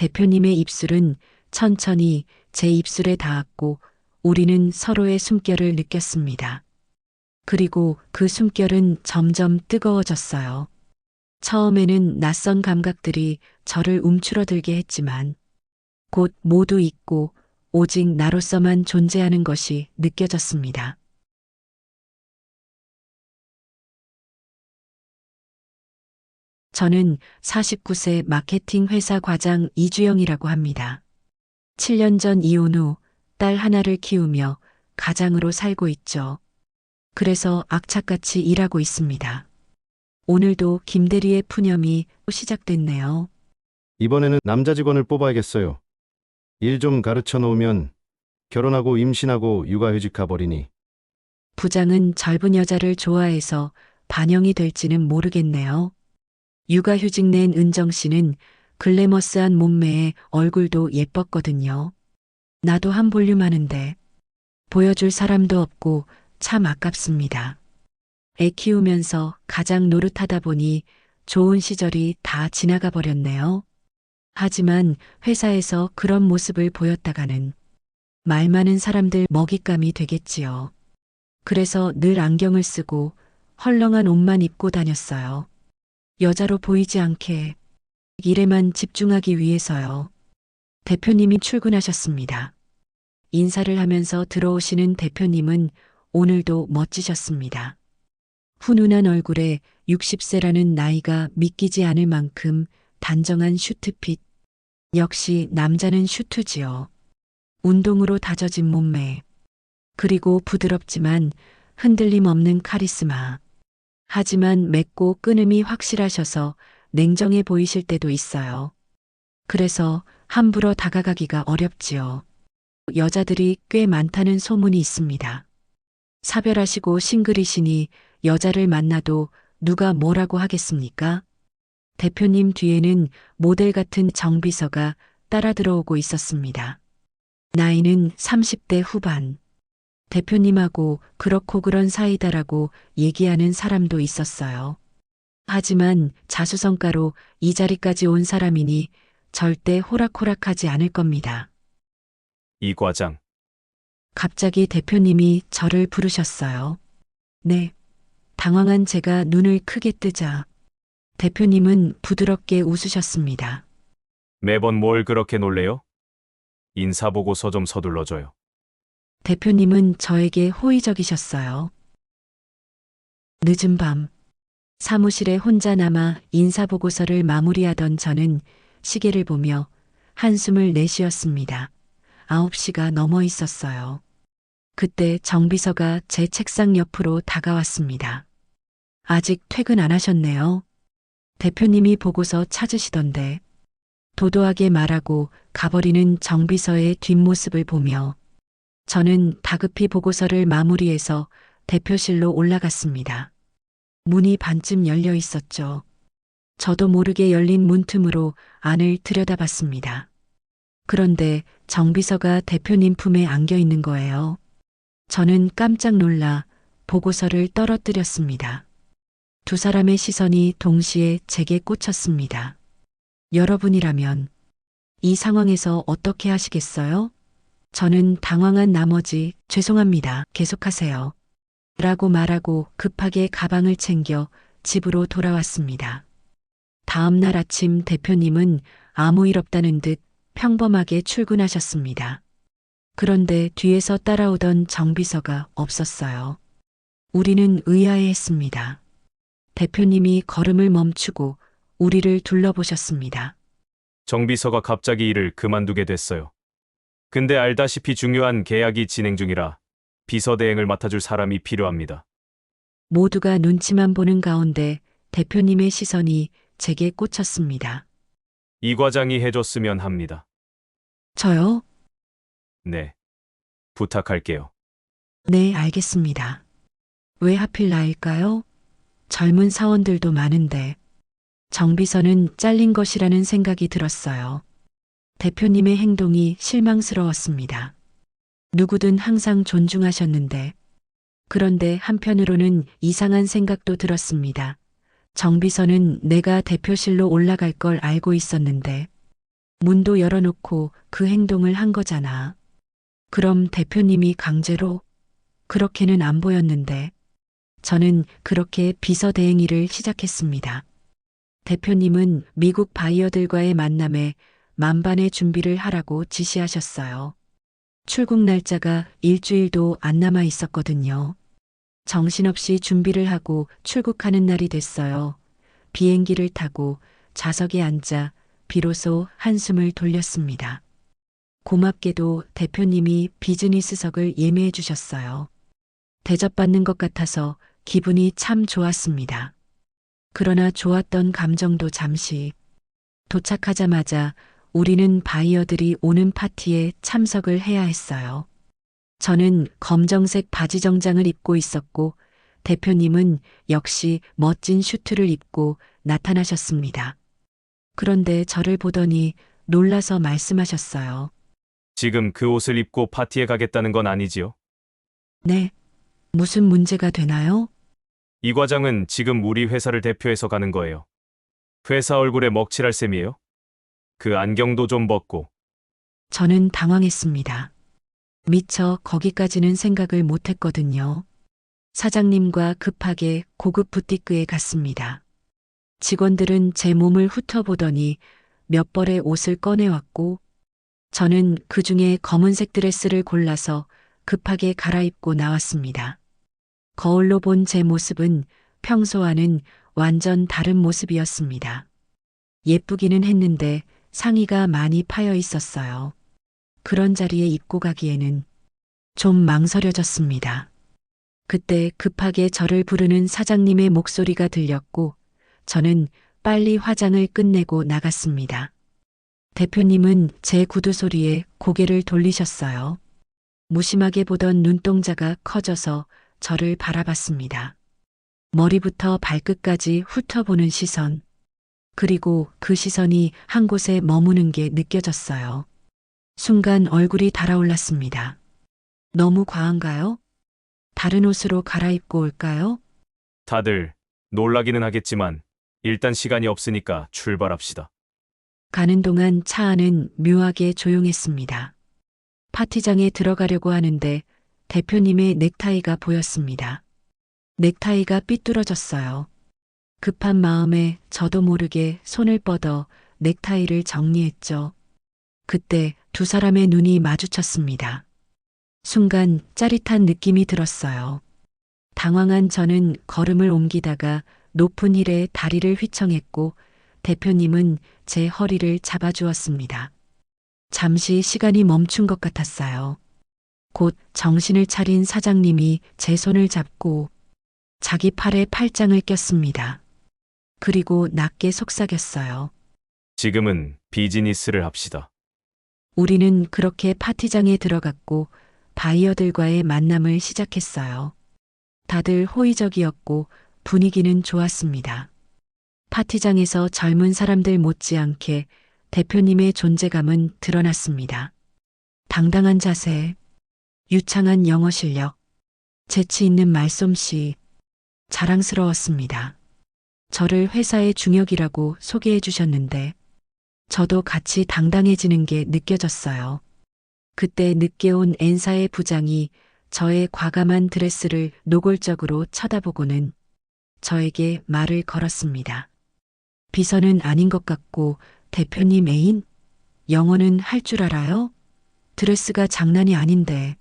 대표님의 입술은 천천히 제 입술에 닿았고 우리는 서로의 숨결을 느꼈습니다. 그리고 그 숨결은 점점 뜨거워졌어요. 처음에는 낯선 감각들이 저를 움츠러들게 했지만 곧 모두 잊고 오직 나로서만 존재하는 것이 느껴졌습니다. 저는 49세 마케팅 회사 과장 이주영이라고 합니다. 7년 전 이혼 후 딸 하나를 키우며 가장으로 살고 있죠. 그래서 악착같이 일하고 있습니다. 오늘도 김대리의 푸념이 시작됐네요. 이번에는 남자 직원을 뽑아야겠어요. 일 좀 가르쳐 놓으면 결혼하고 임신하고 육아휴직 가버리니. 부장은 젊은 여자를 좋아해서 반영이 될지는 모르겠네요. 육아휴직 낸 은정 씨는 글래머스한 몸매에 얼굴도 예뻤거든요. 나도 한 볼륨 하는데 보여줄 사람도 없고 참 아깝습니다. 애 키우면서 가장 노릇하다 보니 좋은 시절이 다 지나가 버렸네요. 하지만 회사에서 그런 모습을 보였다가는 말 많은 사람들 먹잇감이 되겠지요. 그래서 늘 안경을 쓰고 헐렁한 옷만 입고 다녔어요. 여자로 보이지 않게 일에만 집중하기 위해서요. 대표님이 출근하셨습니다. 인사를 하면서 들어오시는 대표님은 오늘도 멋지셨습니다. 훈훈한 얼굴에 60세라는 나이가 믿기지 않을 만큼 단정한 슈트핏. 역시 남자는 슈트지요. 운동으로 다져진 몸매. 그리고 부드럽지만 흔들림 없는 카리스마. 하지만 맵고 끈음이 확실하셔서 냉정해 보이실 때도 있어요. 그래서 함부로 다가가기가 어렵지요. 여자들이 꽤 많다는 소문이 있습니다. 사별하시고 싱글이시니 여자를 만나도 누가 뭐라고 하겠습니까? 대표님 뒤에는 모델 같은 정비서가 따라 들어오고 있었습니다. 나이는 30대 후반. 대표님하고 그렇고 그런 사이다라고 얘기하는 사람도 있었어요. 하지만 자수성가로 이 자리까지 온 사람이니 절대 호락호락하지 않을 겁니다. 이 과장, 갑자기 대표님이 저를 부르셨어요. 네. 당황한 제가 눈을 크게 뜨자 대표님은 부드럽게 웃으셨습니다. 매번 뭘 그렇게 놀래요? 인사보고서 좀 서둘러줘요. 대표님은 저에게 호의적이셨어요. 늦은 밤, 사무실에 혼자 남아 인사보고서를 마무리하던 저는 시계를 보며 한숨을 내쉬었습니다. 9시가 넘어 있었어요. 그때 정비서가 제 책상 옆으로 다가왔습니다. 아직 퇴근 안 하셨네요. 대표님이 보고서 찾으시던데 도도하게 말하고 가버리는 정비서의 뒷모습을 보며 저는 다급히 보고서를 마무리해서 대표실로 올라갔습니다. 문이 반쯤 열려 있었죠. 저도 모르게 열린 문틈으로 안을 들여다봤습니다. 그런데 정비서가 대표님 품에 안겨 있는 거예요. 저는 깜짝 놀라 보고서를 떨어뜨렸습니다. 두 사람의 시선이 동시에 제게 꽂혔습니다. 여러분이라면 이 상황에서 어떻게 하시겠어요? 저는 당황한 나머지 죄송합니다. 계속하세요. 라고 말하고 급하게 가방을 챙겨 집으로 돌아왔습니다. 다음 날 아침 대표님은 아무 일 없다는 듯 평범하게 출근하셨습니다. 그런데 뒤에서 따라오던 정비서가 없었어요. 우리는 의아해했습니다. 대표님이 걸음을 멈추고 우리를 둘러보셨습니다. 정비서가 갑자기 일을 그만두게 됐어요. 근데 알다시피 중요한 계약이 진행 중이라 비서 대행을 맡아줄 사람이 필요합니다. 모두가 눈치만 보는 가운데 대표님의 시선이 제게 꽂혔습니다. 이 과장이 해줬으면 합니다. 저요? 네. 부탁할게요. 네, 알겠습니다. 왜 하필 나일까요? 젊은 사원들도 많은데 정비서는 잘린 것이라는 생각이 들었어요. 대표님의 행동이 실망스러웠습니다. 누구든 항상 존중하셨는데 그런데 한편으로는 이상한 생각도 들었습니다. 정비서는 내가 대표실로 올라갈 걸 알고 있었는데 문도 열어놓고 그 행동을 한 거잖아. 그럼 대표님이 강제로? 그렇게는 안 보였는데. 저는 그렇게 비서 대행일을 시작했습니다. 대표님은 미국 바이어들과의 만남에 만반의 준비를 하라고 지시하셨어요. 출국 날짜가 일주일도 안 남아 있었거든요. 정신없이 준비를 하고 출국하는 날이 됐어요. 비행기를 타고 좌석에 앉아 비로소 한숨을 돌렸습니다. 고맙게도 대표님이 비즈니스석을 예매해 주셨어요. 대접받는 것 같아서 기분이 참 좋았습니다. 그러나 좋았던 감정도 잠시. 도착하자마자 우리는 바이어들이 오는 파티에 참석을 해야 했어요. 저는 검정색 바지 정장을 입고 있었고 대표님은 역시 멋진 슈트를 입고 나타나셨습니다. 그런데 저를 보더니 놀라서 말씀하셨어요. 지금 그 옷을 입고 파티에 가겠다는 건 아니지요? 네. 무슨 문제가 되나요? 이 과장은 지금 우리 회사를 대표해서 가는 거예요. 회사 얼굴에 먹칠할 셈이에요? 그 안경도 좀 벗고. 저는 당황했습니다. 미처 거기까지는 생각을 못했거든요. 사장님과 급하게 고급 부티크에 갔습니다. 직원들은 제 몸을 훑어보더니 몇 벌의 옷을 꺼내왔고 저는 그 중에 검은색 드레스를 골라서 급하게 갈아입고 나왔습니다. 거울로 본 제 모습은 평소와는 완전 다른 모습이었습니다. 예쁘기는 했는데 상의가 많이 파여 있었어요. 그런 자리에 입고 가기에는 좀 망설여졌습니다. 그때 급하게 저를 부르는 사장님의 목소리가 들렸고 저는 빨리 화장을 끝내고 나갔습니다. 대표님은 제 구두 소리에 고개를 돌리셨어요. 무심하게 보던 눈동자가 커져서 저를 바라봤습니다. 머리부터 발끝까지 훑어보는 시선. 그리고 그 시선이 한 곳에 머무는 게 느껴졌어요. 순간 얼굴이 달아올랐습니다. 너무 과한가요? 다른 옷으로 갈아입고 올까요? 다들 놀라기는 하겠지만 일단 시간이 없으니까 출발합시다. 가는 동안 차 안은 묘하게 조용했습니다. 파티장에 들어가려고 하는데 대표님의 넥타이가 보였습니다. 넥타이가 삐뚤어졌어요. 급한 마음에 저도 모르게 손을 뻗어 넥타이를 정리했죠. 그때 두 사람의 눈이 마주쳤습니다. 순간 짜릿한 느낌이 들었어요. 당황한 저는 걸음을 옮기다가 높은 힐에 다리를 휘청했고 대표님은 제 허리를 잡아주었습니다. 잠시 시간이 멈춘 것 같았어요. 곧 정신을 차린 사장님이 제 손을 잡고 자기 팔에 팔짱을 꼈습니다. 그리고 낮게 속삭였어요. 지금은 비즈니스를 합시다. 우리는 그렇게 파티장에 들어갔고 바이어들과의 만남을 시작했어요. 다들 호의적이었고 분위기는 좋았습니다. 파티장에서 젊은 사람들 못지않게 대표님의 존재감은 드러났습니다. 당당한 자세, 유창한 영어 실력, 재치 있는 말솜씨, 자랑스러웠습니다. 저를 회사의 중역이라고 소개해 주셨는데 저도 같이 당당해지는 게 느껴졌어요. 그때 늦게 온 N사의 부장이 저의 과감한 드레스를 노골적으로 쳐다보고는 저에게 말을 걸었습니다. 비서는 아닌 것 같고 대표님 애인? 영어는 할 줄 알아요? 드레스가 장난이 아닌데.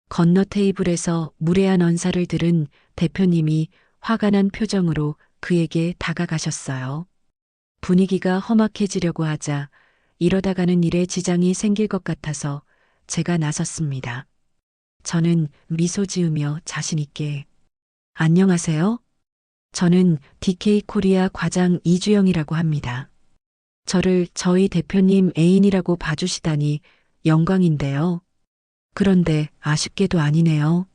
건너 테이블에서 무례한 언사를 들은 대표님이 화가 난 표정으로 그에게 다가가셨어요. 분위기가 험악해지려고 하자 이러다가는 일에 지장이 생길 것 같아서 제가 나섰습니다. 저는 미소 지으며 자신 있게 안녕하세요. 저는 DK 코리아 과장 이주영이라고 합니다. 저를 저희 대표님 애인이라고 봐주시다니 영광인데요. 그런데 아쉽게도 아니네요.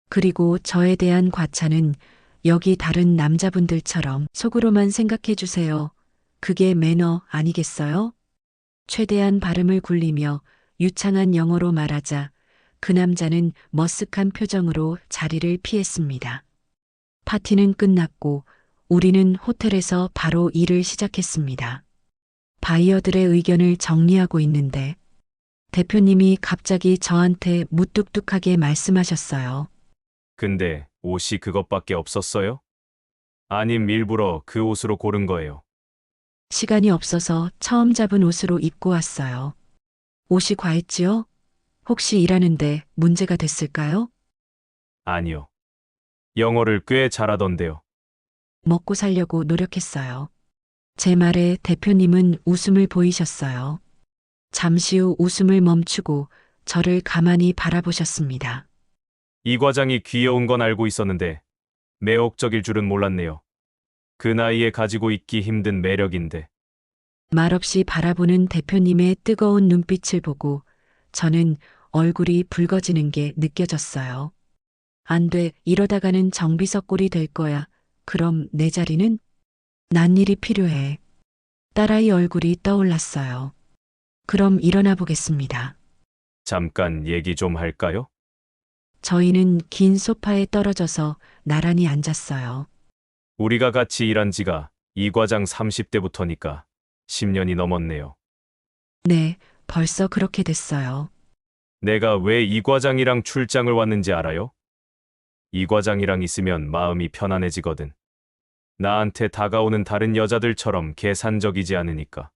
그리고 저에 대한 과찬은 여기 다른 남자분들처럼 속으로만 생각해 주세요. 그게 매너 아니겠어요? 최대한 발음을 굴리며 유창한 영어로 말하자 그 남자는 머쓱한 표정으로 자리를 피했습니다. 파티는 끝났고 우리는 호텔에서 바로 일을 시작했습니다. 바이어들의 의견을 정리하고 있는데 대표님이 갑자기 저한테 무뚝뚝하게 말씀하셨어요. 근데 옷이 그것밖에 없었어요? 아님 일부러 그 옷으로 고른 거예요. 시간이 없어서 처음 잡은 옷으로 입고 왔어요. 옷이 과했지요? 혹시 일하는데 문제가 됐을까요? 아니요. 영어를 꽤 잘하던데요. 먹고 살려고 노력했어요. 제 말에 대표님은 웃음을 보이셨어요. 잠시 후 웃음을 멈추고 저를 가만히 바라보셨습니다. 이 과장이 귀여운 건 알고 있었는데 매혹적일 줄은 몰랐네요. 그 나이에 가지고 있기 힘든 매력인데. 말없이 바라보는 대표님의 뜨거운 눈빛을 보고 저는 얼굴이 붉어지는 게 느껴졌어요. 안 돼, 이러다가는 정비서 꼴이 될 거야. 그럼 내 자리는? 난 일이 필요해. 딸아이 얼굴이 떠올랐어요. 그럼 일어나 보겠습니다. 잠깐 얘기 좀 할까요? 저희는 긴 소파에 떨어져서 나란히 앉았어요. 우리가 같이 일한 지가 이 과장 30대부터니까 10년이 넘었네요. 네, 벌써 그렇게 됐어요. 내가 왜 이 과장이랑 출장을 왔는지 알아요? 이 과장이랑 있으면 마음이 편안해지거든. 나한테 다가오는 다른 여자들처럼 계산적이지 않으니까.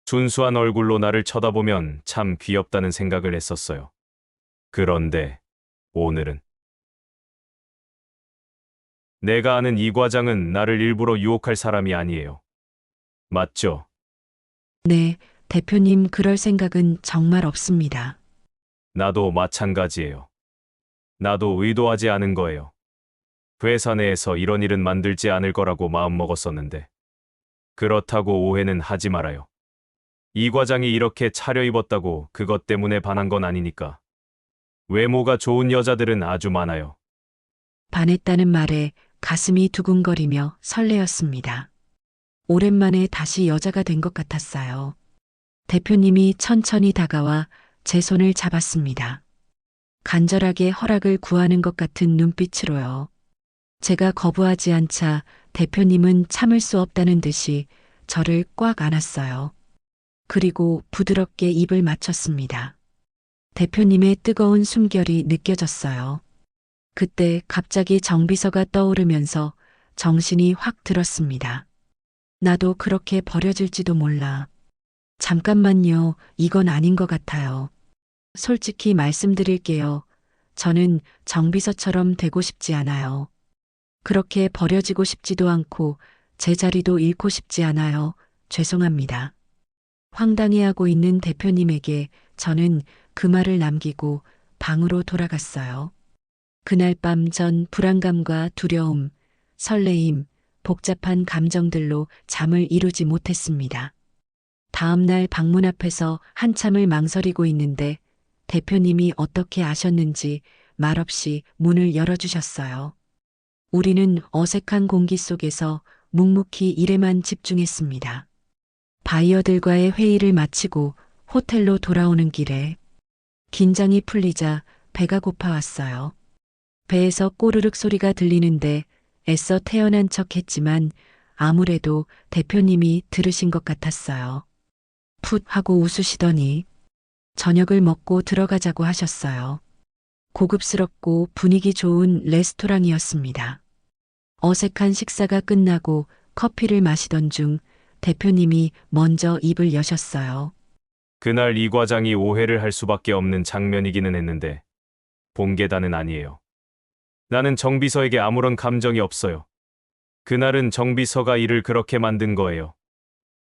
순수한 얼굴로 나를 쳐다보면 참 귀엽다는 생각을 했었어요. 그런데 오늘은 내가 아는 이 과장은 나를 일부러 유혹할 사람이 아니에요. 맞죠? 네, 대표님 그럴 생각은 정말 없습니다. 나도 마찬가지예요. 나도 의도하지 않은 거예요. 회사 내에서 이런 일은 만들지 않을 거라고 마음먹었었는데. 그렇다고 오해는 하지 말아요. 이 과장이 이렇게 차려입었다고 그것 때문에 반한 건 아니니까. 외모가 좋은 여자들은 아주 많아요. 반했다는 말에 가슴이 두근거리며 설레었습니다. 오랜만에 다시 여자가 된 것 같았어요. 대표님이 천천히 다가와 제 손을 잡았습니다. 간절하게 허락을 구하는 것 같은 눈빛으로요. 제가 거부하지 않자 대표님은 참을 수 없다는 듯이 저를 꽉 안았어요. 그리고 부드럽게 입을 맞췄습니다. 대표님의 뜨거운 숨결이 느껴졌어요. 그때 갑자기 정비서가 떠오르면서 정신이 확 들었습니다. 나도 그렇게 버려질지도 몰라. 잠깐만요, 이건 아닌 것 같아요. 솔직히 말씀드릴게요. 저는 정비서처럼 되고 싶지 않아요. 그렇게 버려지고 싶지도 않고 제 자리도 잃고 싶지 않아요. 죄송합니다. 황당해하고 있는 대표님에게 저는 그 말을 남기고 방으로 돌아갔어요. 그날 밤 전 불안감과 두려움, 설레임, 복잡한 감정들로 잠을 이루지 못했습니다. 다음 날 방문 앞에서 한참을 망설이고 있는데 대표님이 어떻게 아셨는지 말없이 문을 열어주셨어요. 우리는 어색한 공기 속에서 묵묵히 일에만 집중했습니다. 바이어들과의 회의를 마치고 호텔로 돌아오는 길에 긴장이 풀리자 배가 고파왔어요. 배에서 꼬르륵 소리가 들리는데 애써 태어난 척 했지만 아무래도 대표님이 들으신 것 같았어요. 풋 하고 웃으시더니 저녁을 먹고 들어가자고 하셨어요. 고급스럽고 분위기 좋은 레스토랑이었습니다. 어색한 식사가 끝나고 커피를 마시던 중 대표님이 먼저 입을 여셨어요. 그날 이 과장이 오해를 할 수밖에 없는 장면이기는 했는데 본계단은 아니에요. 나는 정비서에게 아무런 감정이 없어요. 그날은 정비서가 일을 그렇게 만든 거예요.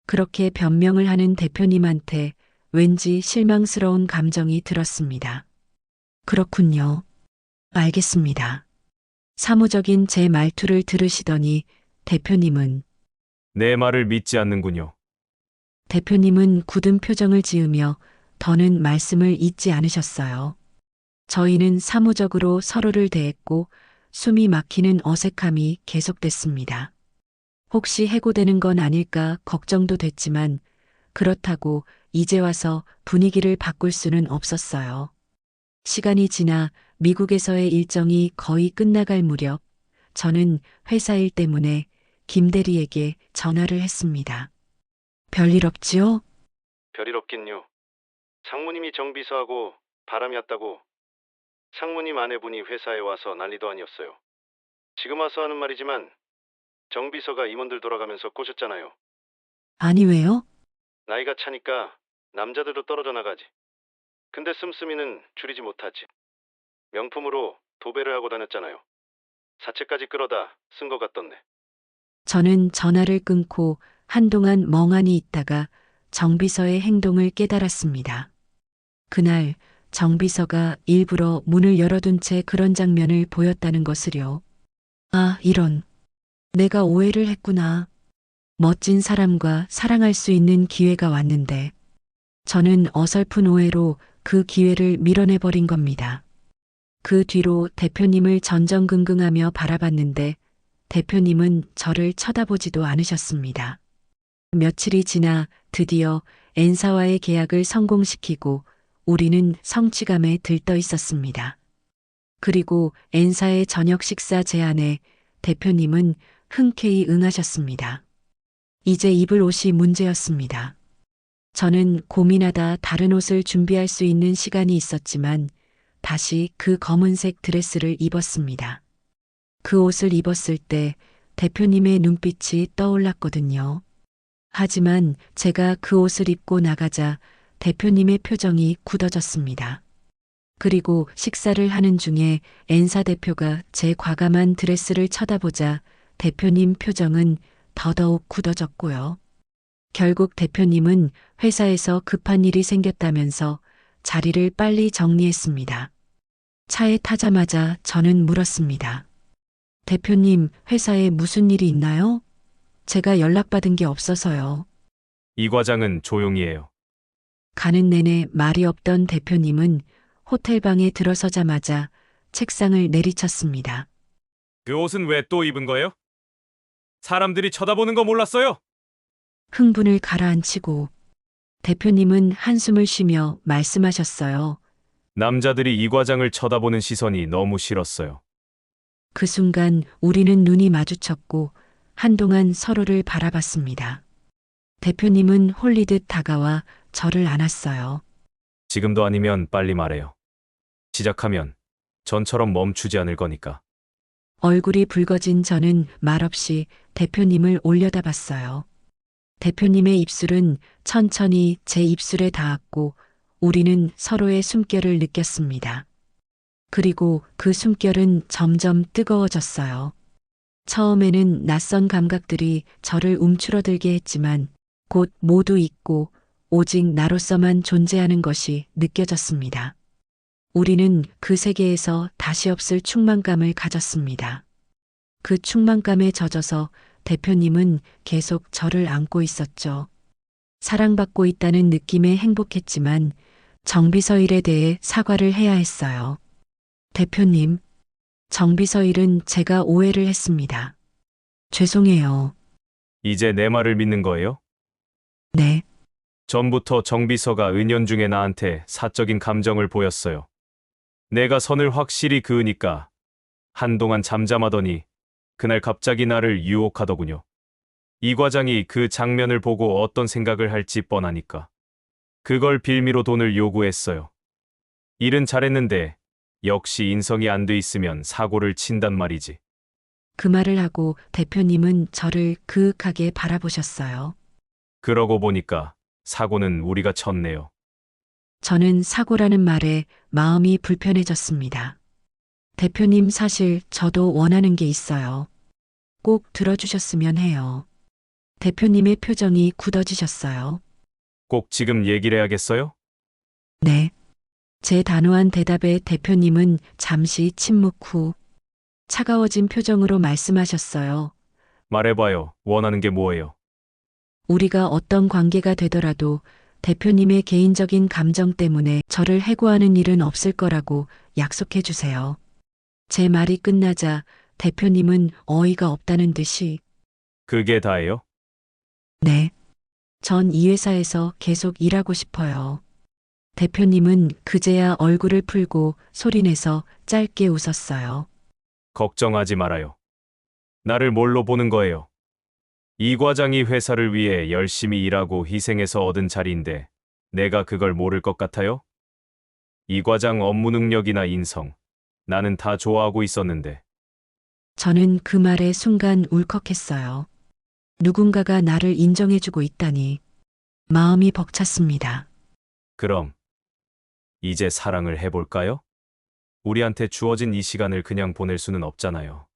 그렇게 변명을 하는 대표님한테 왠지 실망스러운 감정이 들었습니다. 그렇군요. 알겠습니다. 사무적인 제 말투를 들으시더니 대표님은 대표님은 굳은 표정을 지으며 더는 말씀을 잇지 않으셨어요. 저희는 사무적으로 서로를 대했고 숨이 막히는 어색함이 계속됐습니다. 혹시 해고되는 건 아닐까 걱정도 됐지만 그렇다고 이제 와서 분위기를 바꿀 수는 없었어요. 시간이 지나 미국에서의 일정이 거의 끝나갈 무렵 저는 회사 일 때문에 김 대리에게 전화를 했습니다. 별일 없지요? 별일 없긴요. 상무님이 정비서하고 바람이 왔다고 상무님 아내분이 회사에 와서 난리도 아니었어요. 지금 와서 하는 말이지만 정비서가 임원들 돌아가면서 꼬셨잖아요. 아니, 왜요? 나이가 차니까 남자들도 떨어져 나가지. 근데 씀씀이는 줄이지 못하지. 명품으로 도배를 하고 다녔잖아요. 사채까지 끌어다 쓴 것 같던데. 저는 전화를 끊고 한동안 멍하니 있다가 정비서의 행동을 깨달았습니다. 그날 정비서가 일부러 문을 열어둔 채 그런 장면을 보였다는 것을요. 아, 이런. 내가 오해를 했구나. 멋진 사람과 사랑할 수 있는 기회가 왔는데 저는 어설픈 오해로 그 기회를 밀어내버린 겁니다. 그 뒤로 대표님을 전전긍긍하며 바라봤는데 대표님은 저를 쳐다보지도 않으셨습니다. 며칠이 지나 드디어 N사와의 계약을 성공시키고 우리는 성취감에 들떠 있었습니다. 그리고 N사의 저녁 식사 제안에 대표님은 흔쾌히 응하셨습니다. 이제 입을 옷이 문제였습니다. 저는 고민하다 다른 옷을 준비할 수 있는 시간이 있었지만 다시 그 검은색 드레스를 입었습니다. 그 옷을 입었을 때 대표님의 눈빛이 떠올랐거든요. 하지만 제가 그 옷을 입고 나가자 대표님의 표정이 굳어졌습니다. 그리고 식사를 하는 중에 N사 대표가 제 과감한 드레스를 쳐다보자 대표님 표정은 더더욱 굳어졌고요. 결국 대표님은 회사에서 급한 일이 생겼다면서 자리를 빨리 정리했습니다. 차에 타자마자 저는 물었습니다. 대표님, 회사에 무슨 일이 있나요? 제가 연락받은 게 없어서요. 이 과장은 조용히 해요. 가는 내내 말이 없던 대표님은 호텔방에 들어서자마자 책상을 내리쳤습니다. 그 옷은 왜 또 입은 거예요? 사람들이 쳐다보는 거 몰랐어요? 흥분을 가라앉히고 대표님은 한숨을 쉬며 말씀하셨어요. 남자들이 이 과장을 쳐다보는 시선이 너무 싫었어요. 그 순간 우리는 눈이 마주쳤고 한동안 서로를 바라봤습니다. 대표님은 홀리듯 다가와 저를 안았어요. 지금도 아니면 빨리 말해요. 시작하면 전처럼 멈추지 않을 거니까. 얼굴이 붉어진 저는 말없이 대표님을 올려다봤어요. 대표님의 입술은 천천히 제 입술에 닿았고 우리는 서로의 숨결을 느꼈습니다. 그리고 그 숨결은 점점 뜨거워졌어요. 처음에는 낯선 감각들이 저를 움츠러들게 했지만 곧 모두 잊고 오직 나로서만 존재하는 것이 느껴졌습니다. 우리는 그 세계에서 다시 없을 충만감을 가졌습니다. 그 충만감에 젖어서 대표님은 계속 저를 안고 있었죠. 사랑받고 있다는 느낌에 행복했지만 정비서 일에 대해 사과를 해야 했어요. 대표님, 정비서 일은 제가 오해를 했습니다. 죄송해요. 이제 내 말을 믿는 거예요? 네, 전부터 정비서가 은연중에 나한테 사적인 감정을 보였어요. 내가 선을 확실히 그으니까 한동안 잠잠하더니 그날 갑자기 나를 유혹하더군요. 이 과장이 그 장면을 보고 어떤 생각을 할지 뻔하니까. 그걸 빌미로 돈을 요구했어요. 일은 잘했는데 역시 인성이 안 돼 있으면 사고를 친단 말이지. 그 말을 하고 대표님은 저를 그윽하게 바라보셨어요. 그러고 보니까 사고는 우리가 쳤네요. 저는 사고라는 말에 마음이 불편해졌습니다. 대표님 사실 저도 원하는 게 있어요. 꼭 들어주셨으면 해요. 대표님의 표정이 굳어지셨어요. 꼭 지금 얘기를 해야겠어요? 네. 제 단호한 대답에 대표님은 잠시 침묵 후 차가워진 표정으로 말씀하셨어요. 말해봐요. 원하는 게 뭐예요? 우리가 어떤 관계가 되더라도 대표님의 개인적인 감정 때문에 저를 해고하는 일은 없을 거라고 약속해 주세요. 제 말이 끝나자 대표님은 어이가 없다는 듯이 그게 다예요? 네. 전 이 회사에서 계속 일하고 싶어요. 대표님은 그제야 얼굴을 풀고 소리내서 짧게 웃었어요. 걱정하지 말아요. 나를 뭘로 보는 거예요? 이 과장이 회사를 위해 열심히 일하고 희생해서 얻은 자리인데 내가 그걸 모를 것 같아요? 이 과장 업무 능력이나 인성, 나는 다 좋아하고 있었는데 저는 그 말에 순간 울컥했어요. 누군가가 나를 인정해주고 있다니 마음이 벅찼습니다. 그럼 이제 사랑을 해볼까요? 우리한테 주어진 이 시간을 그냥 보낼 수는 없잖아요.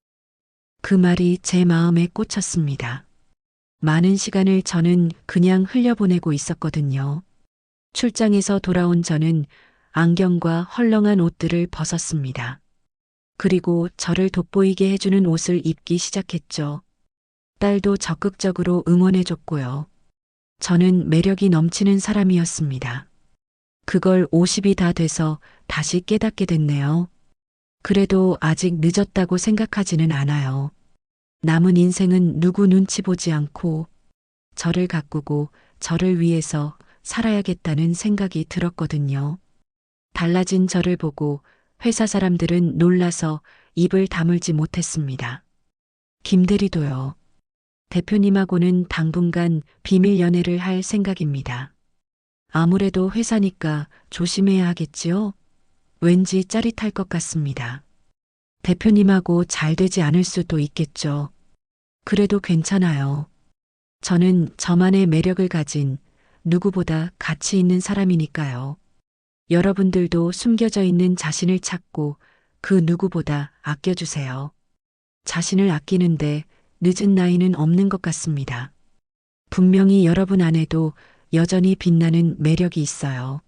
그 말이 제 마음에 꽂혔습니다. 많은 시간을 저는 그냥 흘려보내고 있었거든요. 출장에서 돌아온 저는 안경과 헐렁한 옷들을 벗었습니다. 그리고 저를 돋보이게 해주는 옷을 입기 시작했죠. 딸도 적극적으로 응원해줬고요. 저는 매력이 넘치는 사람이었습니다. 그걸 50이 다 돼서 다시 깨닫게 됐네요. 그래도 아직 늦었다고 생각하지는 않아요. 남은 인생은 누구 눈치 보지 않고 저를 가꾸고 저를 위해서 살아야겠다는 생각이 들었거든요. 달라진 저를 보고 회사 사람들은 놀라서 입을 다물지 못했습니다. 김대리도요. 대표님하고는 당분간 비밀 연애를 할 생각입니다. 아무래도 회사니까 조심해야 하겠지요? 왠지 짜릿할 것 같습니다. 대표님하고 잘 되지 않을 수도 있겠죠. 그래도 괜찮아요. 저는 저만의 매력을 가진 누구보다 가치 있는 사람이니까요. 여러분들도 숨겨져 있는 자신을 찾고 그 누구보다 아껴주세요. 자신을 아끼는데 늦은 나이는 없는 것 같습니다. 분명히 여러분 안에도 여전히 빛나는 매력이 있어요.